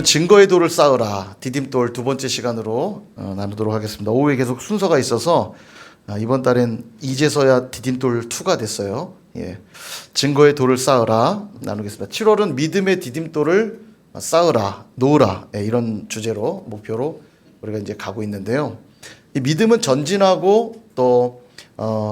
오늘은 증거의 돌을 쌓으라 디딤돌 두 번째 시간으로 나누도록 하겠습니다. 오후에 계속 순서가 있어서 이번 달엔 이제서야 디딤돌 2가 됐어요. 예. 증거의 돌을 쌓으라 나누겠습니다. 7월은 믿음의 디딤돌을 쌓으라 놓으라, 예, 이런 주제로 목표로 우리가 이제 가고 있는데요. 이 믿음은 전진하고 또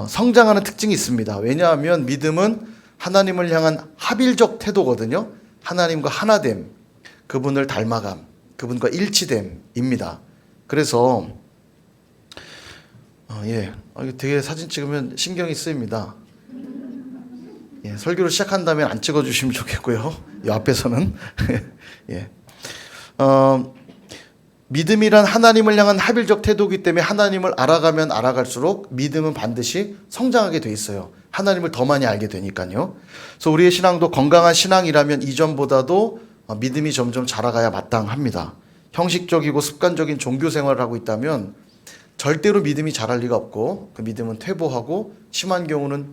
성장하는 특징이 있습니다. 왜냐하면 믿음은 하나님을 향한 합일적 태도거든요. 하나님과 하나됨, 그분을 닮아감, 그분과 일치됨입니다. 그래서 이거 되게 사진 찍으면 신경이 쓰입니다. 예, 설교를 시작한 다음에 안 찍어주시면 좋겠고요. 이 앞에서는 예. 믿음이란 하나님을 향한 합일적 태도이기 때문에 하나님을 알아가면 알아갈수록 믿음은 반드시 성장하게 돼 있어요. 하나님을 더 많이 알게 되니까요. 그래서 우리의 신앙도 건강한 신앙이라면 이전보다도 믿음이 점점 자라가야 마땅합니다. 형식적이고 습관적인 종교 생활을 하고 있다면 절대로 믿음이 자랄 리가 없고 그 믿음은 퇴보하고 심한 경우는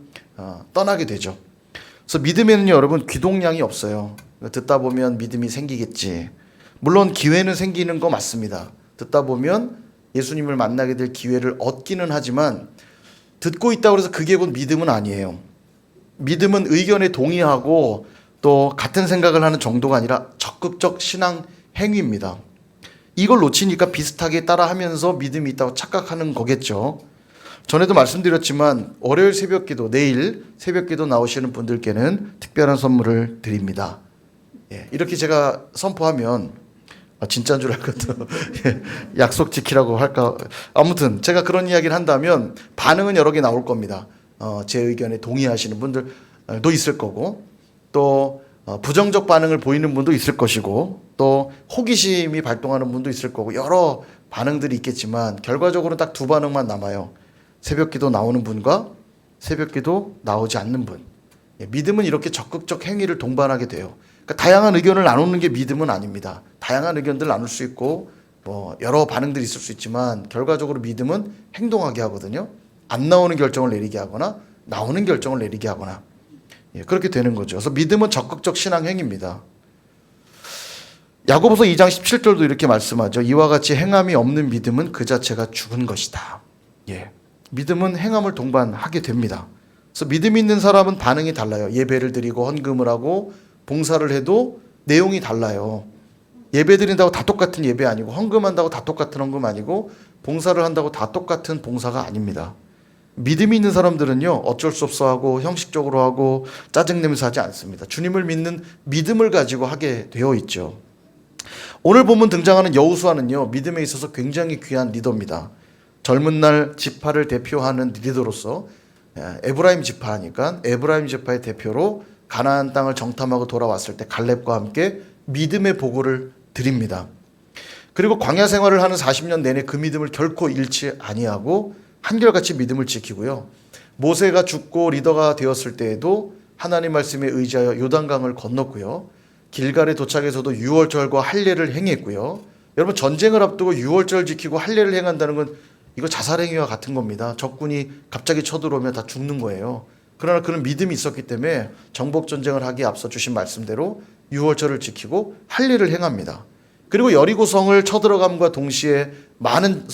떠나게 되죠. 그래서 믿음에는 여러분 귀동량이 없어요. 듣다 보면 믿음이 생기겠지. 물론 기회는 생기는 거 맞습니다. 듣다 보면 예수님을 만나게 될 기회를 얻기는 하지만 듣고 있다고 해서 그게 곧 믿음은 아니에요. 믿음은 의견에 동의하고 또 같은 생각을 하는 정도가 아니라 적극적 신앙 행위입니다. 이걸 놓치니까 비슷하게 따라하면서 믿음이 있다고 착각하는 거겠죠. 전에도 말씀드렸지만 월요일 새벽기도, 내일 새벽기도 나오시는 분들께는 특별한 선물을 드립니다. 예, 이렇게 제가 선포하면 진짜인 줄 알거든. 약속 지키라고 할까. 아무튼 제가 그런 이야기를 한다면 반응은 여러 개 나올 겁니다. 제 의견에 동의하시는 분들도 있을 거고 또 부정적 반응을 보이는 분도 있을 것이고 또 호기심이 발동하는 분도 있을 거고 여러 반응들이 있겠지만 결과적으로 딱 두 반응만 남아요. 새벽기도 나오는 분과 새벽기도 나오지 않는 분. 믿음은 이렇게 적극적 행위를 동반하게 돼요. 그러니까 다양한 의견을 나누는 게 믿음은 아닙니다. 다양한 의견들 나눌 수 있고 여러 반응들이 있을 수 있지만 결과적으로 믿음은 행동하게 하거든요. 안 나오는 결정을 내리게 하거나 나오는 결정을 내리게 하거나 그렇게 되는 거죠. 그래서 믿음은 적극적 신앙 행위입니다. 야고보서 2장 17절도 이렇게 말씀하죠. 이와 같이 행함이 없는 믿음은 그 자체가 죽은 것이다. 예. 믿음은 행함을 동반하게 됩니다. 그래서 믿음이 있는 사람은 반응이 달라요. 예배를 드리고 헌금을 하고 봉사를 해도 내용이 달라요. 예배 드린다고 다 똑같은 예배 아니고 헌금한다고 다 똑같은 헌금 아니고 봉사를 한다고 다 똑같은 봉사가 아닙니다. 믿음이 있는 사람들은요 어쩔 수 없어 하고 형식적으로 하고 짜증내면서 하지 않습니다. 주님을 믿는 믿음을 가지고 하게 되어 있죠. 오늘 본문 등장하는 여호수아는요 믿음에 있어서 굉장히 귀한 리더입니다. 젊은 날 지파를 대표하는 리더로서 에브라임 지파니까 에브라임 지파의 대표로 가나안 땅을 정탐하고 돌아왔을 때 갈렙과 함께 믿음의 보고를 드립니다. 그리고 광야 생활을 하는 40년 내내 그 믿음을 결코 잃지 아니하고 한결같이 믿음을 지키고요. 모세가 죽고 리더가 되었을 때에도 하나님 말씀에 의지하여 요단강을 건넜고요. 길갈에 도착해서도 유월절과 할례를 행했고요. 여러분 전쟁을 앞두고 유월절 지키고 할례를 행한다는 건 이거 자살행위와 같은 겁니다. 적군이 갑자기 쳐들어오면 다 죽는 거예요. 그러나 그는 믿음이 있었기 때문에 정복전쟁을 하기에 앞서 주신 말씀대로 유월절을 지키고 할례를 행합니다. 그리고 여리고성을 쳐들어감과 동시에 많은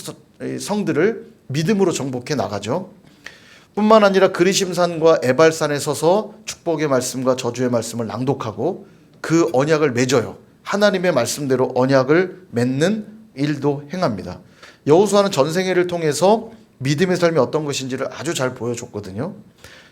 성들을 믿음으로 정복해 나가죠. 뿐만 아니라 그리심산과 에발산에 서서 축복의 말씀과 저주의 말씀을 낭독하고 그 언약을 맺어요. 하나님의 말씀대로 언약을 맺는 일도 행합니다. 여호수아는 전생애를 통해서 믿음의 삶이 어떤 것인지를 아주 잘 보여줬거든요.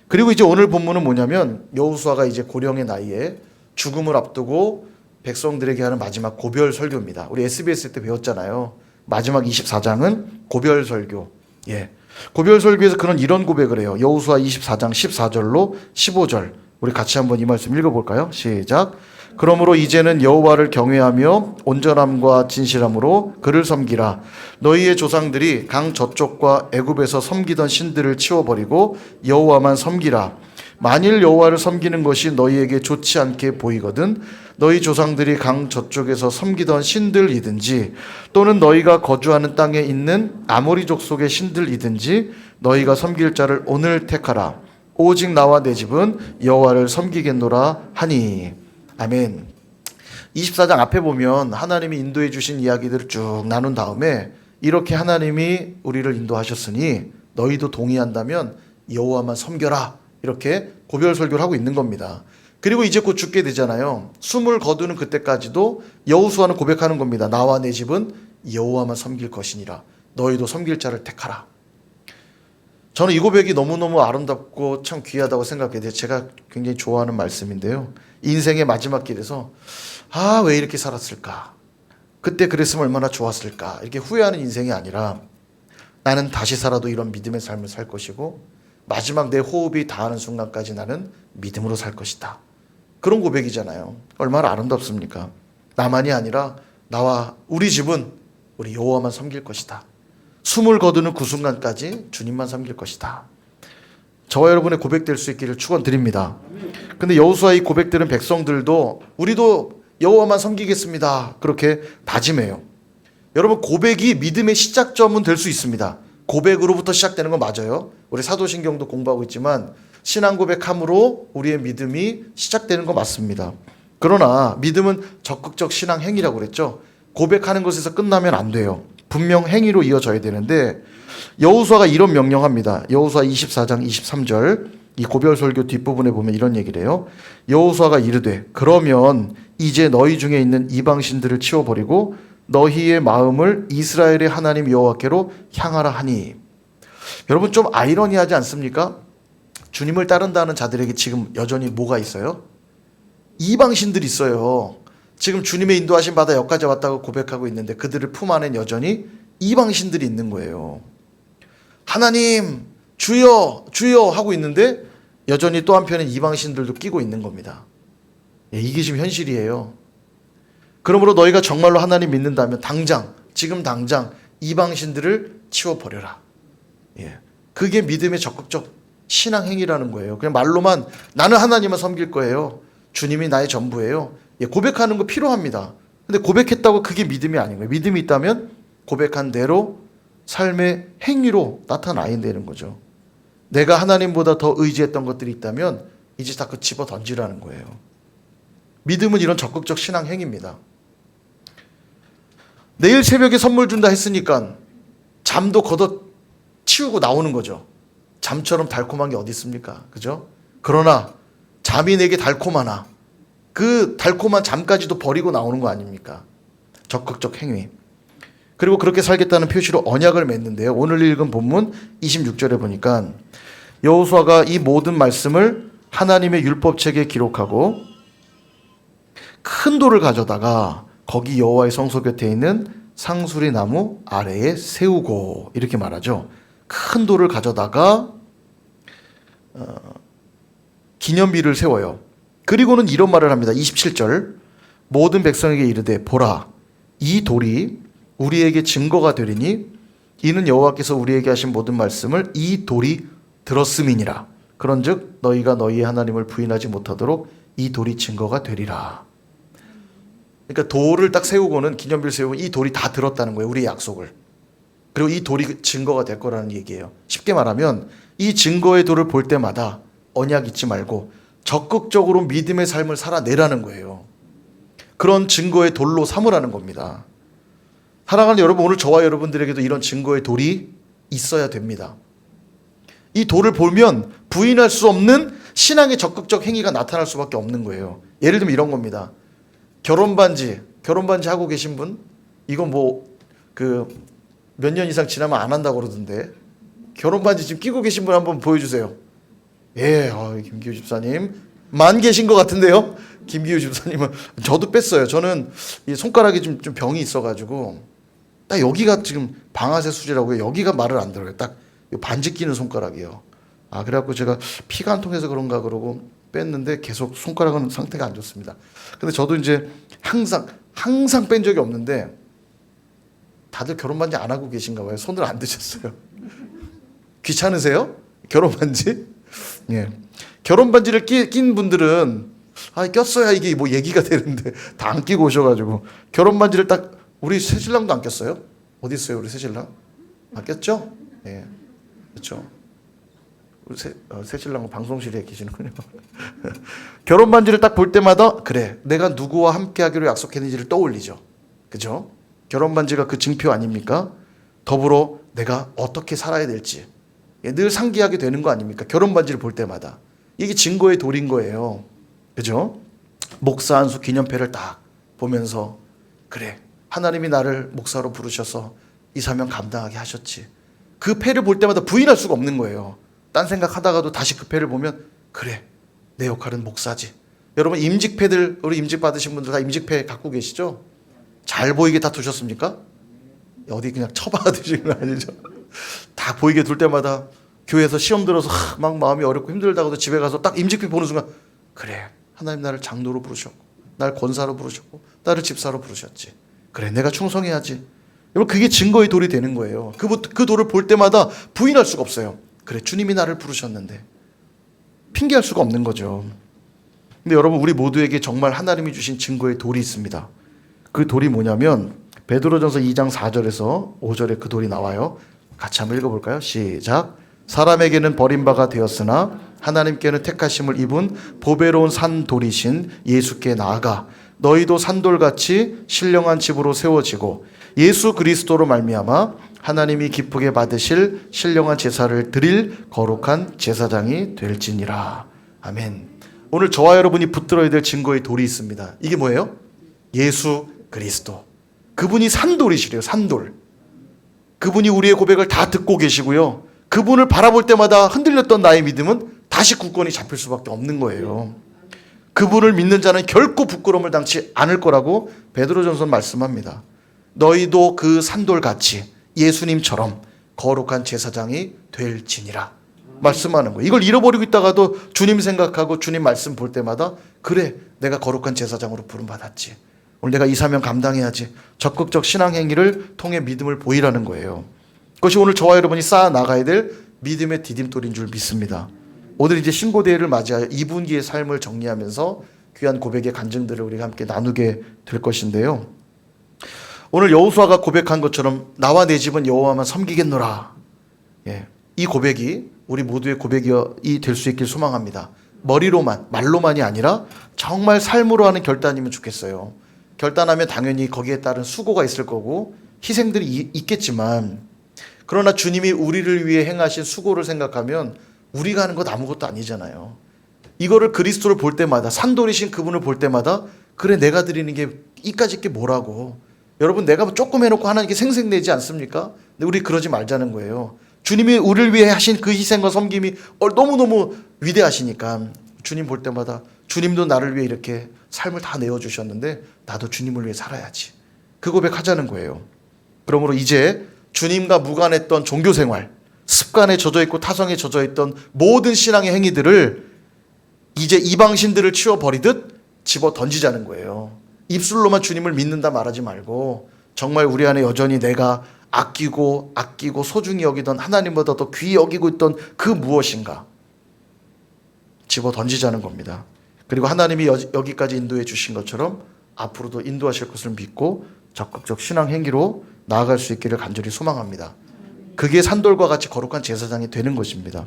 그리고 이제 오늘 본문은 뭐냐면 여호수아가 이제 고령의 나이에 죽음을 앞두고 백성들에게 하는 마지막 고별 설교입니다. 우리 SBS 때 배웠잖아요. 마지막 24장은 고별 설교. 예. 고별 설교에서 그런 이런 고백을 해요. 여호수아 24장 14절로 15절. 우리 같이 한번 이 말씀 읽어볼까요? 시작. 그러므로 이제는 여호와를 경외하며 온전함과 진실함으로 그를 섬기라. 너희의 조상들이 강 저쪽과 애굽에서 섬기던 신들을 치워버리고 여호와만 섬기라. 만일 여호와를 섬기는 것이 너희에게 좋지 않게 보이거든 너희 조상들이 강 저쪽에서 섬기던 신들이든지 또는 너희가 거주하는 땅에 있는 아모리 족속의 신들이든지 너희가 섬길 자를 오늘 택하라. 오직 나와 내 집은 여호와를 섬기겠노라 하니. 아멘. 24장 앞에 보면 하나님이 인도해 주신 이야기들을 쭉 나눈 다음에 이렇게 하나님이 우리를 인도하셨으니 너희도 동의한다면 여호와만 섬겨라. 이렇게 고별 설교를 하고 있는 겁니다. 그리고 이제 곧 죽게 되잖아요. 숨을 거두는 그때까지도 여호수아는 고백하는 겁니다. 나와 내 집은 여호와만 섬길 것이니라. 너희도 섬길 자를 택하라. 저는 이 고백이 너무너무 아름답고 참 귀하다고 생각해요. 제가 굉장히 좋아하는 말씀인데요. 인생의 마지막 길에서 왜 이렇게 살았을까? 그때 그랬으면 얼마나 좋았을까? 이렇게 후회하는 인생이 아니라 나는 다시 살아도 이런 믿음의 삶을 살 것이고 마지막 내 호흡이 닿는 순간까지 나는 믿음으로 살 것이다. 그런 고백이잖아요. 얼마나 아름답습니까? 나만이 아니라 나와 우리 집은 우리 여호와만 섬길 것이다. 숨을 거두는 그 순간까지 주님만 섬길 것이다. 저와 여러분의 고백될 수 있기를 축원드립니다. 근데 여호수아의 고백들은 백성들도 우리도 여호와만 섬기겠습니다. 그렇게 다짐해요. 여러분 고백이 믿음의 시작점은 될 수 있습니다. 고백으로부터 시작되는 건 맞아요. 우리 사도신경도 공부하고 있지만 신앙 고백함으로 우리의 믿음이 시작되는 거 맞습니다. 그러나 믿음은 적극적 신앙 행위라고 그랬죠. 고백하는 것에서 끝나면 안 돼요. 분명 행위로 이어져야 되는데 여호수아가 이런 명령합니다. 여호수아 24장 23절 이 고별 설교 뒷부분에 보면 이런 얘기를 해요. 여호수아가 이르되 그러면 이제 너희 중에 있는 이방신들을 치워버리고 너희의 마음을 이스라엘의 하나님 여호와께로 향하라 하니. 여러분 좀 아이러니하지 않습니까? 주님을 따른다는 자들에게 지금 여전히 뭐가 있어요? 이방신들이 있어요. 지금 주님의 인도하신 바다 여기까지 왔다고 고백하고 있는데 그들을 품 안엔 여전히 이방신들이 있는 거예요. 하나님 주여 주여 하고 있는데 여전히 또 한편엔 이방신들도 끼고 있는 겁니다. 이게 지금 현실이에요. 그러므로 너희가 정말로 하나님 믿는다면 지금 당장 이방신들을 치워버려라. 그게 믿음의 적극적 신앙 행위라는 거예요. 그냥 말로만 나는 하나님을 섬길 거예요. 주님이 나의 전부예요. 고백하는 거 필요합니다. 근데 고백했다고 그게 믿음이 아닌 거예요. 믿음이 있다면 고백한 대로 삶의 행위로 나타나야 되는 거죠. 내가 하나님보다 더 의지했던 것들이 있다면 이제 다 그 집어 던지라는 거예요. 믿음은 이런 적극적 신앙 행위입니다. 내일 새벽에 선물 준다 했으니까 잠도 걷어 치우고 나오는 거죠. 잠처럼 달콤한 게 어디 있습니까? 그죠? 그러나 잠이 내게 달콤하나 그 달콤한 잠까지도 버리고 나오는 거 아닙니까? 적극적 행위. 그리고 그렇게 살겠다는 표시로 언약을 맺는데요. 오늘 읽은 본문 26절에 보니까 여호수아가 이 모든 말씀을 하나님의 율법책에 기록하고 큰 돌을 가져다가 거기 여호와의 성소 곁에 있는 상수리 나무 아래에 세우고 이렇게 말하죠. 큰 돌을 가져다가 기념비를 세워요. 그리고는 이런 말을 합니다. 27절 모든 백성에게 이르되 보라 이 돌이 우리에게 증거가 되리니 이는 여호와께서 우리에게 하신 모든 말씀을 이 돌이 들었음이니라. 그런즉 너희가 너희의 하나님을 부인하지 못하도록 이 돌이 증거가 되리라. 그러니까 돌을 딱 세우고는 기념비를 세우고 이 돌이 다 들었다는 거예요. 우리의 약속을. 그리고 이 돌이 증거가 될 거라는 얘기예요. 쉽게 말하면 이 증거의 돌을 볼 때마다 언약 잊지 말고 적극적으로 믿음의 삶을 살아내라는 거예요. 그런 증거의 돌로 삼으라는 겁니다. 사랑하는 여러분, 오늘 저와 여러분들에게도 이런 증거의 돌이 있어야 됩니다. 이 돌을 보면 부인할 수 없는 신앙의 적극적 행위가 나타날 수밖에 없는 거예요. 예를 들면 이런 겁니다. 결혼 반지 하고 계신 분? 이거 몇 년 이상 지나면 안 한다고 그러던데. 결혼 반지 지금 끼고 계신 분 한번 보여주세요. 김기우 집사님 만 계신 것 같은데요. 김기우 집사님은 저도 뺐어요. 저는 이 손가락이 좀 병이 있어가지고 딱 여기가 지금 방아쇠 수지라고 해요. 여기가 말을 안 들어요. 딱 반지 끼는 손가락이요. 그래갖고 제가 피가 안 통해서 그런가 그러고 뺐는데 계속 손가락은 상태가 안 좋습니다. 근데 저도 이제 항상 뺀 적이 없는데 다들 결혼 반지 안 하고 계신가 봐요. 손을 안 드셨어요. 귀찮으세요? 결혼 반지? 결혼 반지를 낀 분들은 꼈어야 이게 뭐 얘기가 되는데 다 안 끼고 오셔가지고 결혼 반지를 딱 우리 새신랑도 안 꼈어요? 어디 있어요 우리 새신랑? 안 꼈죠? 그렇죠. 새신랑 방송실에 계시는군요. 결혼 반지를 딱 볼 때마다 그래 내가 누구와 함께 하기로 약속했는지를 떠올리죠. 그죠? 결혼 반지가 그 증표 아닙니까? 더불어 내가 어떻게 살아야 될지 늘 상기하게 되는 거 아닙니까? 결혼 반지를 볼 때마다 이게 증거의 도리인 거예요. 그죠? 목사 안수 기념패를 딱 보면서 그래 하나님이 나를 목사로 부르셔서 이 사명 감당하게 하셨지. 그 패를 볼 때마다 부인할 수가 없는 거예요. 딴 생각하다가도 다시 그 패를 보면 그래 내 역할은 목사지. 여러분 임직패들 우리 임직 받으신 분들 다 임직패 갖고 계시죠? 잘 보이게 다 두셨습니까? 어디 그냥 처박아두시는 거 아니죠? 다 보이게 둘 때마다 교회에서 시험 들어서 막 마음이 어렵고 힘들다가도 집에 가서 딱 임직패 보는 순간 그래 하나님 나를 장로로 부르셨고 나를 권사로 부르셨고 나를 집사로 부르셨지. 그래 내가 충성해야지. 여러분 그게 증거의 돌이 되는 거예요. 그 돌을 볼 때마다 부인할 수가 없어요. 그래 주님이 나를 부르셨는데 핑계할 수가 없는 거죠. 근데 여러분 우리 모두에게 정말 하나님이 주신 증거의 돌이 있습니다. 그 돌이 뭐냐면 베드로전서 2장 4절에서 5절에 그 돌이 나와요. 같이 한번 읽어볼까요? 시작. 사람에게는 버림바가 되었으나 하나님께는 택하심을 입은 보배로운 산돌이신 예수께 나아가 너희도 산돌같이 신령한 집으로 세워지고 예수 그리스도로 말미암아 하나님이 기쁘게 받으실 신령한 제사를 드릴 거룩한 제사장이 될지니라. 아멘. 오늘 저와 여러분이 붙들어야 될 증거의 돌이 있습니다. 이게 뭐예요? 예수 그리스도. 그분이 산돌이시래요. 산돌. 그분이 우리의 고백을 다 듣고 계시고요. 그분을 바라볼 때마다 흔들렸던 나의 믿음은 다시 굳건히 잡힐 수밖에 없는 거예요. 그분을 믿는 자는 결코 부끄러움을 당치 않을 거라고 베드로전서 말씀합니다. 너희도 그 산돌같이 예수님처럼 거룩한 제사장이 될지니라 말씀하는 거예요. 이걸 잃어버리고 있다가도 주님 생각하고 주님 말씀 볼 때마다 그래 내가 거룩한 제사장으로 부름받았지. 오늘 내가 이 사명 감당해야지. 적극적 신앙 행위를 통해 믿음을 보이라는 거예요. 그것이 오늘 저와 여러분이 쌓아 나가야 될 믿음의 디딤돌인 줄 믿습니다. 오늘 이제 신고대회를 맞이하여 2분기의 삶을 정리하면서 귀한 고백의 간증들을 우리가 함께 나누게 될 것인데요. 오늘 여호수아가 고백한 것처럼 나와 내 집은 여호와만 섬기겠노라. 이 고백이 우리 모두의 고백이 될 수 있길 소망합니다. 머리로만 말로만이 아니라 정말 삶으로 하는 결단이면 좋겠어요. 결단하면 당연히 거기에 따른 수고가 있을 거고 희생들이 있겠지만 그러나 주님이 우리를 위해 행하신 수고를 생각하면 우리가 하는 것 아무것도 아니잖아요. 이거를 그리스도를 볼 때마다 산돌이신 그분을 볼 때마다 그래 내가 드리는 게 이까짓 게 뭐라고. 여러분 내가 조금 해놓고 하나님께 생색내지 않습니까? 근데 우리 그러지 말자는 거예요. 주님이 우리를 위해 하신 그 희생과 섬김이 너무너무 위대하시니까 주님 볼 때마다 주님도 나를 위해 이렇게 삶을 다 내어주셨는데 나도 주님을 위해 살아야지. 그 고백하자는 거예요. 그러므로 이제 주님과 무관했던 종교생활, 습관에 젖어있고 타성에 젖어있던 모든 신앙의 행위들을 이제 이방신들을 치워버리듯 집어 던지자는 거예요. 입술로만 주님을 믿는다 말하지 말고 정말 우리 안에 여전히 내가 아끼고 소중히 여기던 하나님보다 더 귀히 여기고 있던 그 무엇인가 집어 던지자는 겁니다. 그리고 하나님이 여기까지 인도해 주신 것처럼 앞으로도 인도하실 것을 믿고 적극적 신앙 행위로 나아갈 수 있기를 간절히 소망합니다. 그게 산돌과 같이 거룩한 제사장이 되는 것입니다.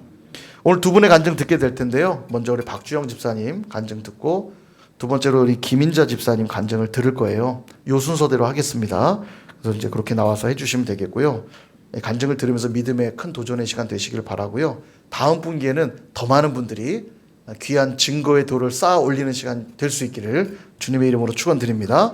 오늘 두 분의 간증 듣게 될 텐데요. 먼저 우리 박주영 집사님 간증 듣고 두 번째로 우리 김인자 집사님 간증을 들을 거예요. 요 순서대로 하겠습니다. 그래서 이제 그렇게 나와서 해주시면 되겠고요. 간증을 들으면서 믿음의 큰 도전의 시간 되시길 바라고요. 다음 분기에는 더 많은 분들이 귀한 증거의 돌을 쌓아 올리는 시간 될 수 있기를 주님의 이름으로 축원드립니다.